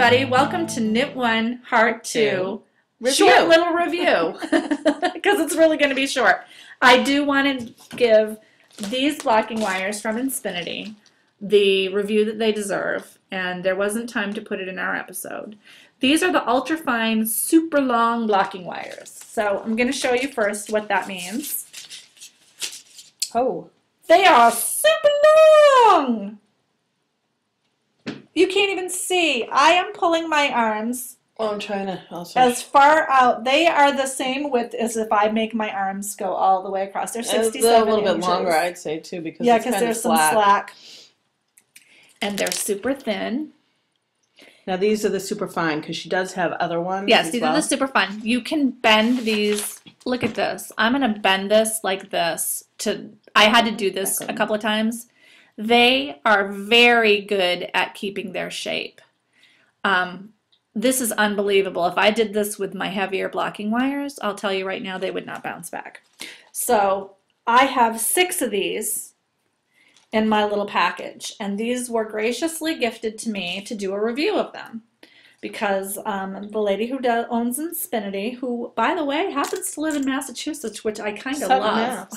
everybody. Welcome to Knit 1, Heart 2. Review. Short little review, because it's really going to be short. I do want to give these blocking wires from Inspinknity the review that they deserve, and there wasn't time to put it in our episode. These are the ultra fine, super long blocking wires. So I'm going to show you first what that means. Oh. They are super long! You can't even see. I am pulling my arms I'm trying to also. as far out. They are the same width as if I make my arms go all the way across. They're 67 They're a little inches. bit longer, I'd say, too, because Yeah, it's because kind there's of some flat. slack. And they're super thin. Now, these are the super fine, because she does have other ones. Yes, as these well. are the super fun. You can bend these. Look at this. I'm going to bend this like this. I had to do this a couple of times. They are very good at keeping their shape. This is unbelievable. If I did this with my heavier blocking wires, I'll tell you right now, they would not bounce back. So I have 6 of these in my little package, and these were graciously gifted to me to do a review of them because the lady who owns Inspinknity, who, by the way, happens to live in Massachusetts, which I kind of love.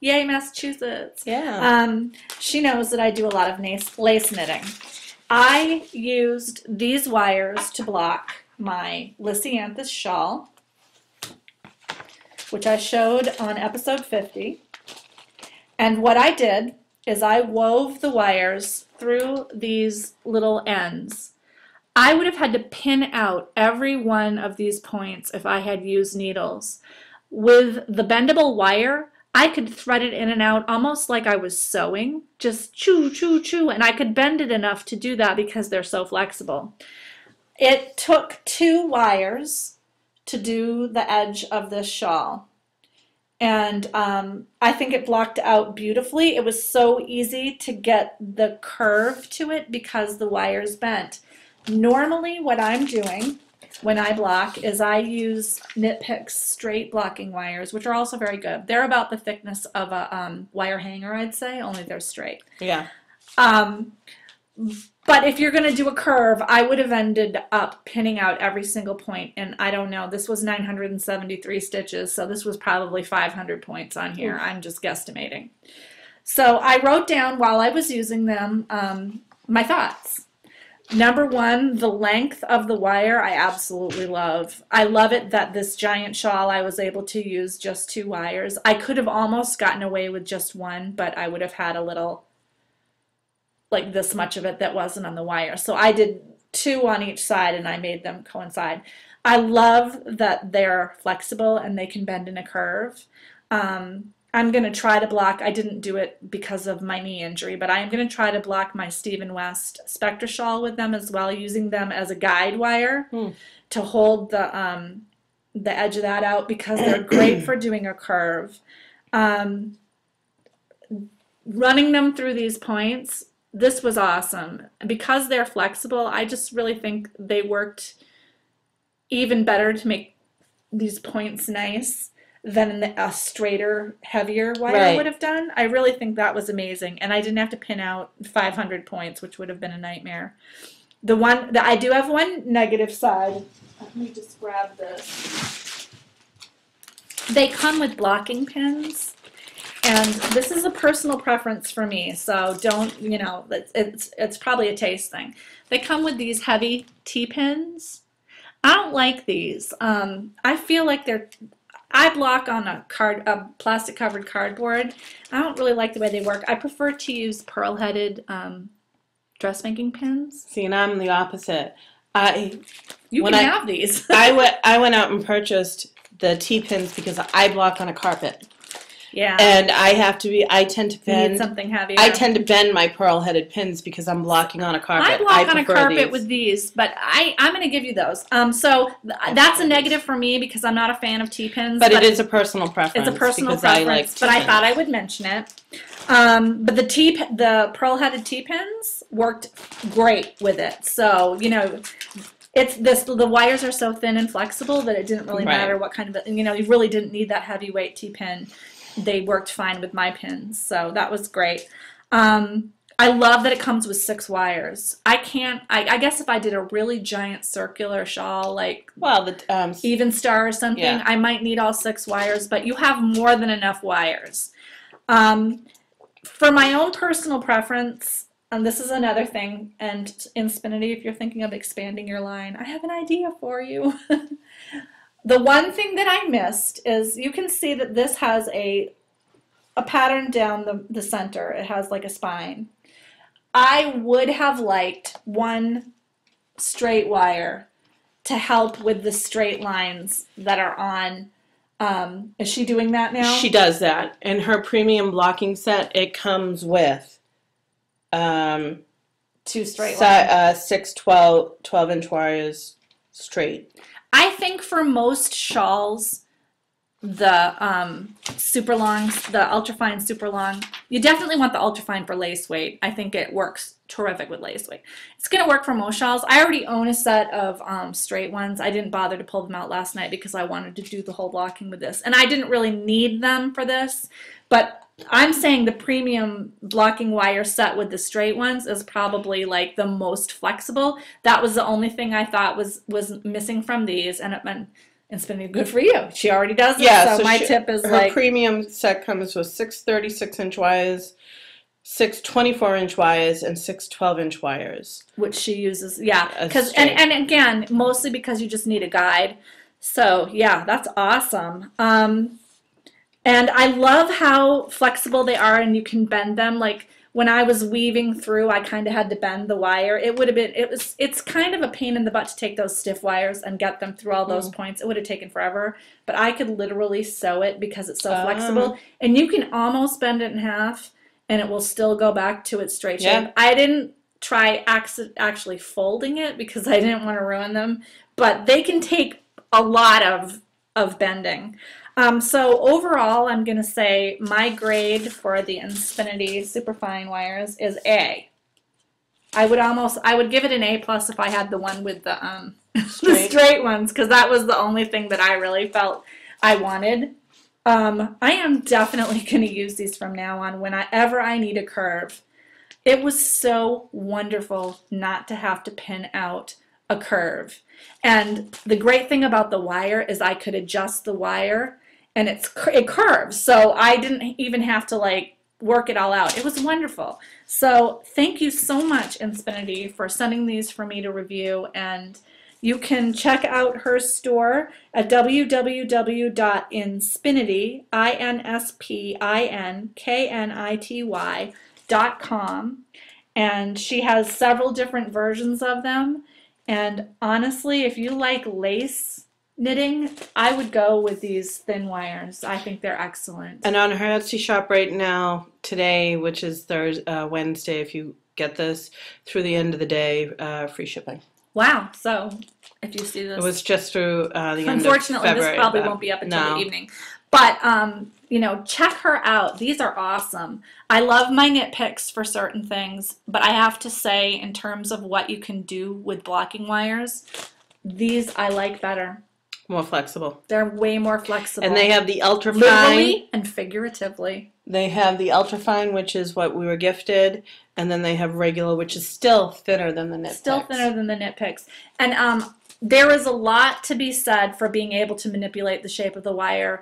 Yay, Massachusetts. Yeah. She knows that I do a lot of lace knitting. I used these wires to block my Lisianthus shawl, which I showed on episode 50. And what I did is I wove the wires through these little ends. I would have had to pin out every one of these points if I had used needles. With the bendable wire, I could thread it in and out almost like I was sewing, just choo, choo, choo, and I could bend it enough to do that because they're so flexible. It took 2 wires to do the edge of this shawl, and I think it blocked out beautifully. It was so easy to get the curve to it because the wires bent. Normally what I'm doing when I block is I use Knit Picks straight blocking wires, which are also very good. They're about the thickness of a wire hanger, I'd say, only they're straight. Yeah. But if you're going to do a curve, I would have ended up pinning out every single point, and I don't know, this was 973 stitches, so this was probably 500 points on here. Oof. I'm just guesstimating. So I wrote down while I was using them my thoughts. Number 1, the length of the wire I absolutely love. I love it that this giant shawl I was able to use just 2 wires. I could have almost gotten away with just 1, but I would have had a little, like this much of it that wasn't on the wire. So I did 2 on each side and I made them coincide. I love that they're flexible and they can bend in a curve. I'm going to try to block, I didn't do it because of my knee injury, but I am going to try to block my Stephen West Spectra shawl with them as well, using them as a guide wire to hold the edge of that out because they're great for doing a curve. Running them through these points, this was awesome. Because they're flexible, I just really think they worked even better to make these points nice than a straighter, heavier wire would have done. I really think that was amazing, and I didn't have to pin out 500 points, which would have been a nightmare. I do have one negative side. Let me just grab this. They come with blocking pins, and this is a personal preference for me, so don't, it's probably a taste thing. They come with these heavy T-pins. I don't like these. I feel like I block on a plastic covered cardboard. I don't really like the way they work. I prefer to use pearl-headed dressmaking pins. See, and I'm the opposite. You can have these. I went out and purchased the T-pins because I block on a carpet. Yeah. And I tend to bend. You need something heavier. I tend to bend my pearl-headed pins because I'm blocking on a carpet. I block on a carpet with these, but I'm going to give you those. So that's a negative for me because I'm not a fan of T-pins. But it is a personal preference. It's a personal preference, but I thought I would mention it. But the pearl-headed T-pins worked great with it. So, the wires are so thin and flexible that it didn't really matter what kind of, you really didn't need that heavyweight T-pin. They worked fine with my pins, so that was great. I love that it comes with 6 wires. I guess if I did a really giant circular shawl, like Well, the Even Star or something, yeah. I might need all 6 wires, but you have more than enough wires. For my own personal preference, and this is another thing, and Inspinknity, if you're thinking of expanding your line, I have an idea for you. The one thing that I missed is you can see that this has a pattern down the center. It has like a spine. I would have liked one straight wire to help with the straight lines that are on. Is she doing that now? She does that. In her premium blocking set, it comes with 2 straight lines. 6 12-inch wires straight. I think for most shawls, the super longs, the ultrafine super long, you definitely want the ultrafine for lace weight. I think it works terrific with lace weight. It's going to work for most shawls. I already own a set of straight ones. I didn't bother to pull them out last night because I wanted to do the whole blocking with this. And I didn't really need them for this, but I'm saying the premium blocking wire set with the straight ones is probably like the most flexible. That was the only thing I thought was missing from these, and it meant it's been good for you. She already does it, Yeah, so my tip is her like premium set comes with 6 36-inch wires, 6 24-inch wires, and 6 12-inch wires. which she uses, yeah. Because and again, mostly because you just need a guide. So yeah, that's awesome. And I love how flexible they are, and you can bend them. Like when I was weaving through, I kind of had to bend the wire. It's kind of a pain in the butt to take those stiff wires and get them through all those points. It would have taken forever, but I could literally sew it because it's so flexible. And you can almost bend it in half, and it will still go back to its straight shape. I didn't try actually folding it because I didn't want to ruin them, but they can take a lot of bending. So overall, I'm going to say my grade for the Inspinknity Superfine wires is A. I would give it an A+ if I had the one with the straight ones, because that was the only thing that I really felt I wanted. I am definitely going to use these from now on whenever I need a curve. It was so wonderful not to have to pin out a curve. And the great thing about the wire is I could adjust the wire and it curves, so I didn't even have to like work it all out. It was wonderful. So thank you so much, Inspinknity, for sending these for me to review, and you can check out her store at www.inspinknity, inspinknity.com, and she has several different versions of them. And honestly, if you like lace knitting, I would go with these thin wires. I think they're excellent. And on her Etsy shop right now, today, which is Wednesday, if you get this, through the end of the day, free shipping. Wow. So if you see this. It was just through the end of February. Unfortunately, this probably won't be up until the evening. But, you know, check her out. These are awesome. I love my knit picks for certain things, but I have to say, in terms of what you can do with blocking wires, these I like better. More flexible. They're way more flexible. And they have the ultrafine. Literally and figuratively. They have the ultrafine, which is what we were gifted, and then they have regular, which is still thinner than the knit picks. Still thinner than the knit picks. And there is a lot to be said for being able to manipulate the shape of the wire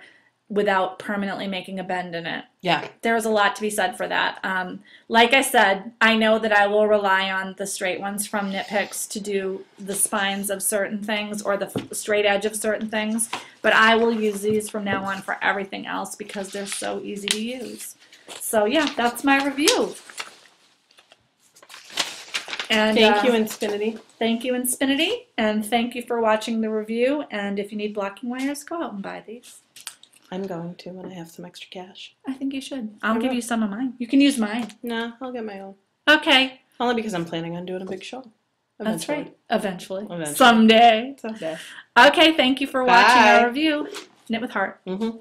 without permanently making a bend in it. Yeah. There's a lot to be said for that. Like I said, I know that I will rely on the straight ones from Knit Picks to do the spines of certain things or the straight edge of certain things, but I will use these from now on for everything else because they're so easy to use. So yeah, that's my review. And thank you, Inspinknity. Thank you, Inspinknity, and thank you for watching the review. And if you need blocking wires, go out and buy these. I'm going to when I have some extra cash. I think you should. I'll give you some of mine. You can use mine. No, I'll get my own. Okay. Only because I'm planning on doing a big show. That's right. Eventually. Eventually. Someday. Someday. Okay, thank you for watching our review. Knit with Heart. Mm-hmm.